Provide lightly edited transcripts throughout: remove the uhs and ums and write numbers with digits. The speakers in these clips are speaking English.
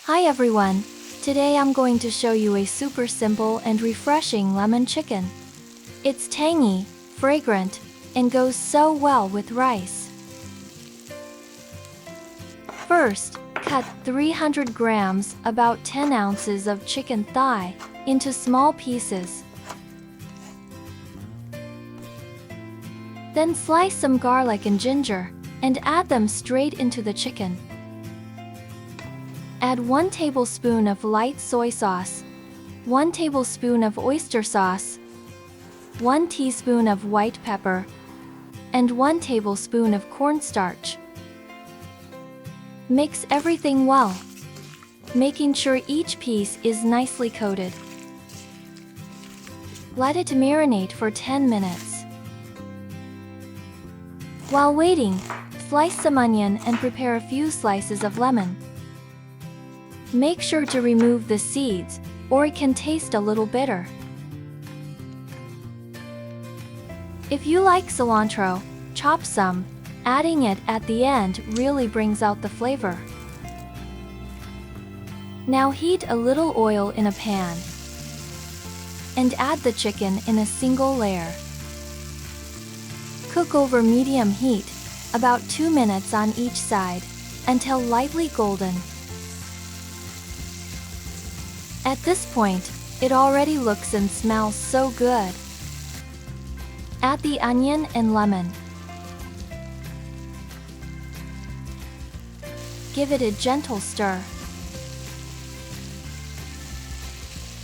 Hi everyone! Today I'm going to show you a super simple and refreshing lemon chicken. It's tangy, fragrant, and goes so well with rice. First, cut 300 grams, about 10 ounces of chicken thigh, into small pieces. Then slice some garlic and ginger, and add them straight into the chicken. Add 1 tablespoon of light soy sauce, 1 tablespoon of oyster sauce, 1 teaspoon of white pepper, and 1 tablespoon of cornstarch. Mix everything well, making sure each piece is nicely coated. Let it marinate for 10 minutes. While waiting, slice some onion and prepare a few slices of lemon. Make sure to remove the seeds, or it can taste a little bitter. If you like cilantro, chop some. Adding it at the end really brings out the flavor. Now heat a little oil in a pan and add the chicken in a single layer. Cook over medium heat, about 2 minutes on each side, until lightly golden. At this point, it already looks and smells so good. Add the onion and lemon. Give it a gentle stir.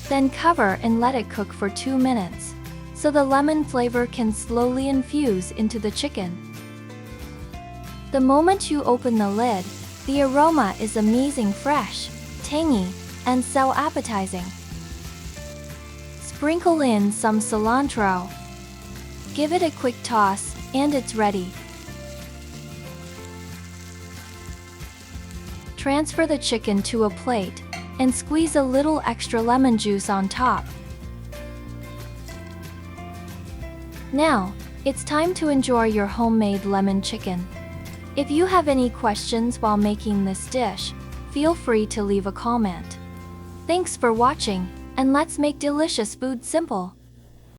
Then cover and let it cook for 2 minutes, so the lemon flavor can slowly infuse into the chicken. The moment you open the lid, the aroma is amazing, fresh, tangy, and so appetizing. Sprinkle in some cilantro. Give it a quick toss, and it's ready. Transfer the chicken to a plate, and squeeze a little extra lemon juice on top. Now, it's time to enjoy your homemade lemon chicken. If you have any questions while making this dish, feel free to leave a comment. Thanks for watching, and let's make delicious food simple.